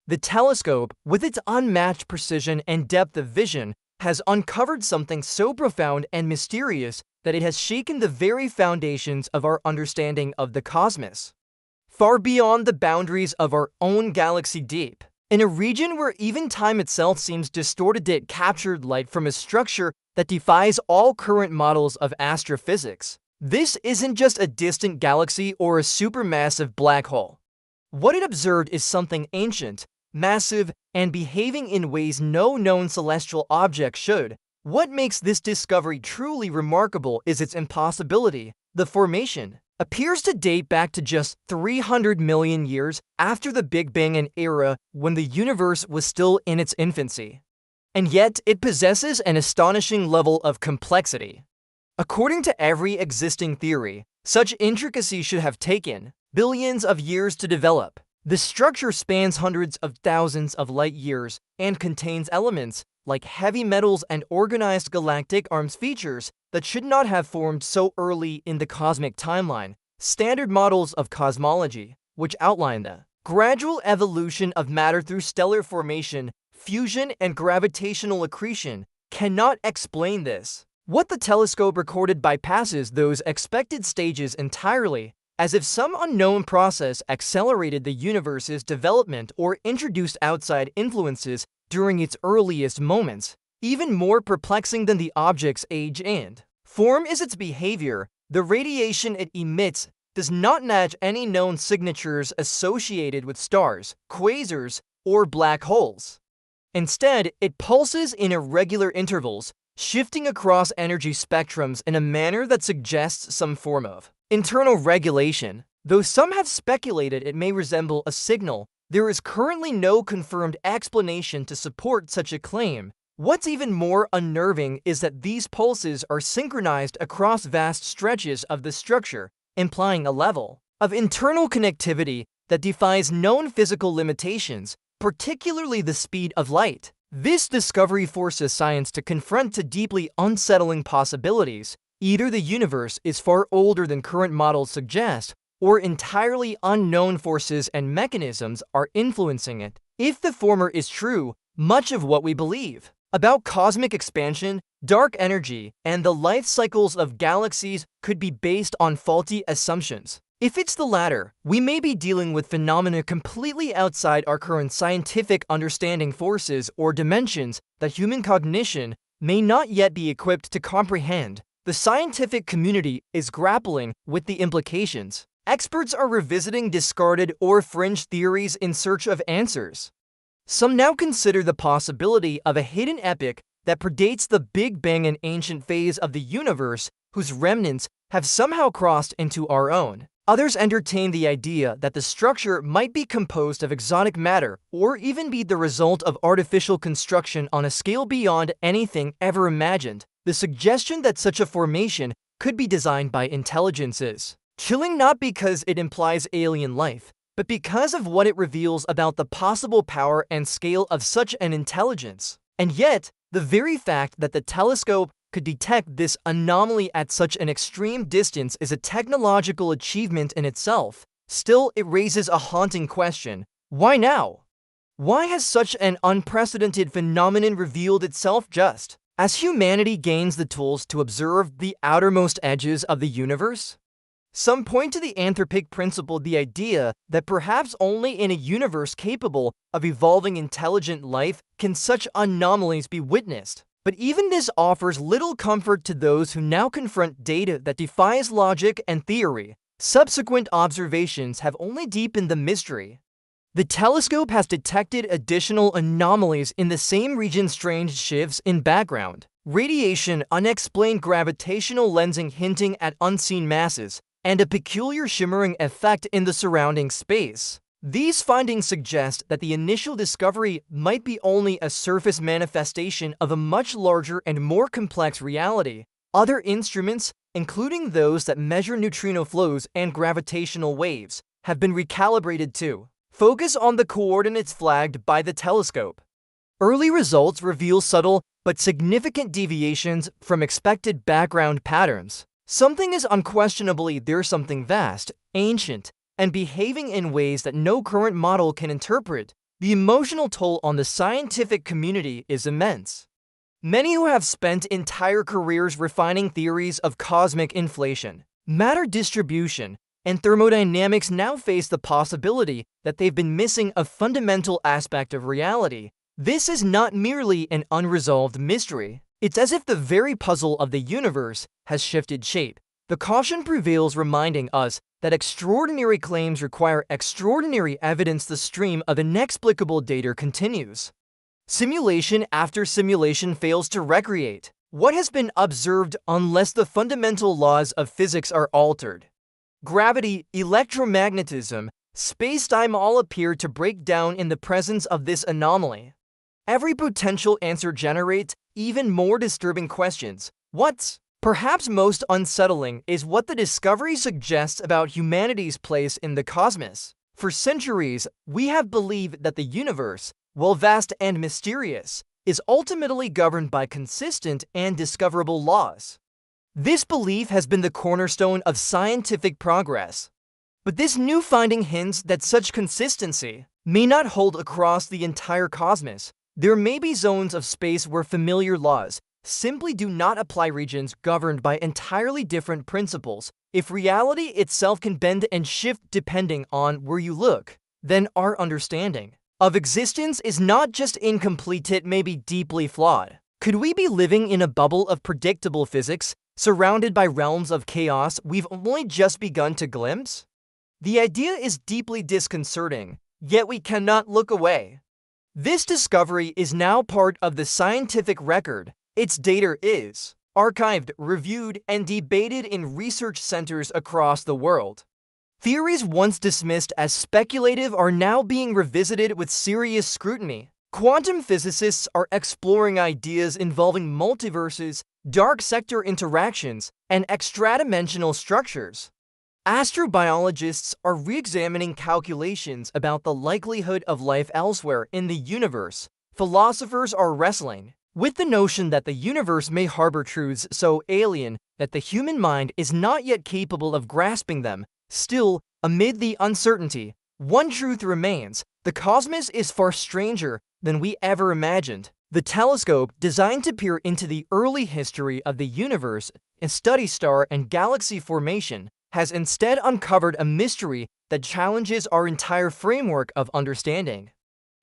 The telescope, with its unmatched precision and depth of vision, has uncovered something so profound and mysterious that it has shaken the very foundations of our understanding of the cosmos. Far beyond the boundaries of our own galaxy deep, in a region where even time itself seems distorted, it captured light from a structure that defies all current models of astrophysics. This isn't just a distant galaxy or a supermassive black hole. What it observed is something ancient, massive, and behaving in ways no known celestial object should. What makes this discovery truly remarkable is its impossibility. The formation appears to date back to just 300 million years after the Big Bang, an era when the universe was still in its infancy. And yet, it possesses an astonishing level of complexity. According to every existing theory, such intricacy should have taken billions of years to develop. The structure spans hundreds of thousands of light years and contains elements like heavy metals and organized galactic arms, features that should not have formed so early in the cosmic timeline. Standard models of cosmology, which outline the gradual evolution of matter through stellar formation, fusion, and gravitational accretion, cannot explain this. What the telescope recorded bypasses those expected stages entirely, as if some unknown process accelerated the universe's development or introduced outside influences during its earliest moments. Even more perplexing than the object's age and form is its behavior. The radiation it emits does not match any known signatures associated with stars, quasars, or black holes. Instead, it pulses in irregular intervals, shifting across energy spectrums in a manner that suggests some form of internal regulation. Though some have speculated it may resemble a signal, there is currently no confirmed explanation to support such a claim. What's even more unnerving is that these pulses are synchronized across vast stretches of the structure, implying a level of internal connectivity that defies known physical limitations, particularly the speed of light. This discovery forces science to confront two deeply unsettling possibilities. Either the universe is far older than current models suggest, or entirely unknown forces and mechanisms are influencing it. If the former is true, much of what we believe about cosmic expansion, dark energy, and the life cycles of galaxies could be based on faulty assumptions. If it's the latter, we may be dealing with phenomena completely outside our current scientific understanding, forces or dimensions that human cognition may not yet be equipped to comprehend. The scientific community is grappling with the implications. Experts are revisiting discarded or fringe theories in search of answers. Some now consider the possibility of a hidden epoch that predates the Big Bang, an ancient phase of the universe whose remnants have somehow crossed into our own. Others entertain the idea that the structure might be composed of exotic matter or even be the result of artificial construction on a scale beyond anything ever imagined. The suggestion that such a formation could be designed by intelligences chilling, not because it implies alien life, but because of what it reveals about the possible power and scale of such an intelligence. And yet, the very fact that the telescope could detect this anomaly at such an extreme distance is a technological achievement in itself. Still, it raises a haunting question. Why now? Why has such an unprecedented phenomenon revealed itself just as humanity gains the tools to observe the outermost edges of the universe? Some point to the anthropic principle, the idea that perhaps only in a universe capable of evolving intelligent life can such anomalies be witnessed. But even this offers little comfort to those who now confront data that defies logic and theory. Subsequent observations have only deepened the mystery. The telescope has detected additional anomalies in the same region: strange shifts in background radiation, unexplained gravitational lensing hinting at unseen masses, and a peculiar shimmering effect in the surrounding space. These findings suggest that the initial discovery might be only a surface manifestation of a much larger and more complex reality. Other instruments, including those that measure neutrino flows and gravitational waves, have been recalibrated to focus on the coordinates flagged by the telescope. Early results reveal subtle but significant deviations from expected background patterns. Something is unquestionably there, something vast, ancient, and behaving in ways that no current model can interpret. The emotional toll on the scientific community is immense. Many who have spent entire careers refining theories of cosmic inflation, matter distribution, and thermodynamics now face the possibility that they've been missing a fundamental aspect of reality. This is not merely an unresolved mystery. It's as if the very puzzle of the universe has shifted shape. The caution prevails, reminding us that extraordinary claims require extraordinary evidence. The stream of inexplicable data continues. Simulation after simulation fails to recreate what has been observed unless the fundamental laws of physics are altered. Gravity, electromagnetism, space-time all appear to break down in the presence of this anomaly. Every potential answer generates even more disturbing questions. What's perhaps most unsettling is what the discovery suggests about humanity's place in the cosmos. For centuries, we have believed that the universe, while vast and mysterious, is ultimately governed by consistent and discoverable laws. This belief has been the cornerstone of scientific progress. But this new finding hints that such consistency may not hold across the entire cosmos. There may be zones of space where familiar laws simply do not apply, regions governed by entirely different principles. If reality itself can bend and shift depending on where you look, then our understanding of existence is not just incomplete, it may be deeply flawed. Could we be living in a bubble of predictable physics, surrounded by realms of chaos we've only just begun to glimpse? The idea is deeply disconcerting, yet we cannot look away. This discovery is now part of the scientific record. Its data is archived, reviewed, and debated in research centers across the world. Theories once dismissed as speculative are now being revisited with serious scrutiny. Quantum physicists are exploring ideas involving multiverses, dark sector interactions, and extradimensional structures. Astrobiologists are re-examining calculations about the likelihood of life elsewhere in the universe. Philosophers are wrestling with the notion that the universe may harbor truths so alien that the human mind is not yet capable of grasping them. Still, amid the uncertainty, one truth remains: the cosmos is far stranger than we ever imagined. The telescope, designed to peer into the early history of the universe and study star and galaxy formation, has instead uncovered a mystery that challenges our entire framework of understanding.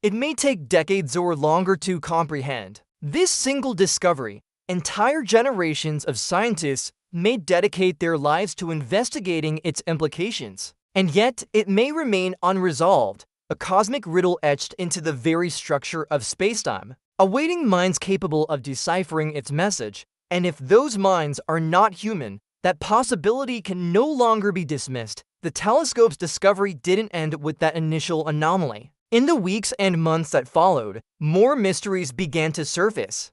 It may take decades or longer to comprehend this single discovery. Entire generations of scientists may dedicate their lives to investigating its implications, and yet it may remain unresolved, a cosmic riddle etched into the very structure of spacetime, awaiting minds capable of deciphering its message. And if those minds are not human, that possibility can no longer be dismissed. The telescope's discovery didn't end with that initial anomaly. In the weeks and months that followed, more mysteries began to surface.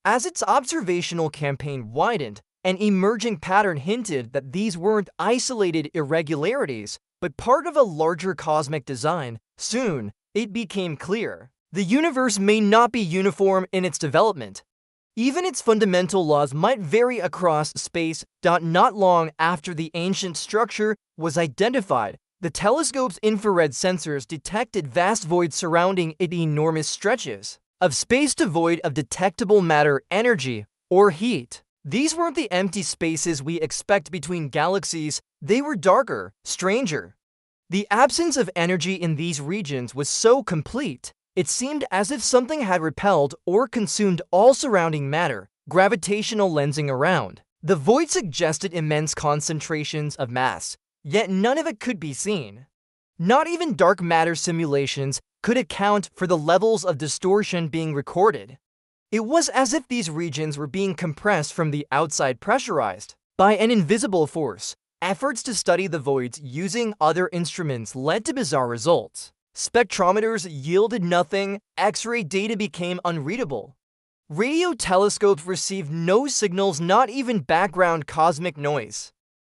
As its observational campaign widened, an emerging pattern hinted that these weren't isolated irregularities, but part of a larger cosmic design. Soon, it became clear the universe may not be uniform in its development. Even its fundamental laws might vary across space. Not long after the ancient structure was identified, the telescope's infrared sensors detected vast voids surrounding it, enormous stretches of space devoid of detectable matter, energy, or heat. These weren't the empty spaces we expect between galaxies, they were darker, stranger. The absence of energy in these regions was so complete, it seemed as if something had repelled or consumed all surrounding matter. Gravitational lensing around the void suggested immense concentrations of mass, yet none of it could be seen. Not even dark matter simulations could account for the levels of distortion being recorded. It was as if these regions were being compressed from the outside, pressurized by an invisible force. Efforts to study the voids using other instruments led to bizarre results. Spectrometers yielded nothing, X-ray data became unreadable. Radio telescopes received no signals, not even background cosmic noise.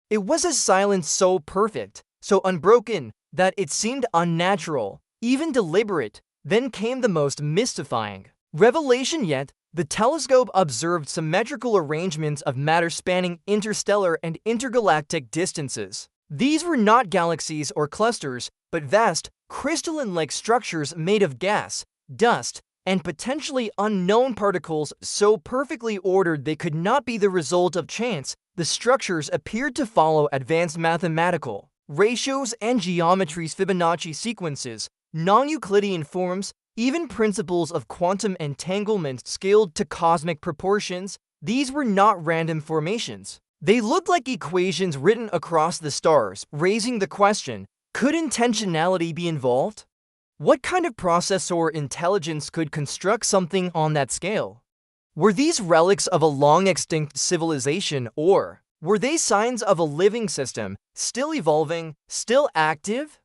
It was a silence so perfect, so unbroken, that it seemed unnatural, even deliberate. Then came the most mystifying revelation yet. The telescope observed symmetrical arrangements of matter spanning interstellar and intergalactic distances. These were not galaxies or clusters, but vast, crystalline-like structures made of gas, dust, and potentially unknown particles so perfectly ordered they could not be the result of chance. The structures appeared to follow advanced mathematical ratios and geometry's Fibonacci sequences, non-Euclidean forms, even principles of quantum entanglement scaled to cosmic proportions. These were not random formations. They looked like equations written across the stars, raising the question, could intentionality be involved? What kind of process or intelligence could construct something on that scale? Were these relics of a long-extinct civilization, or were they signs of a living system, still evolving, still active?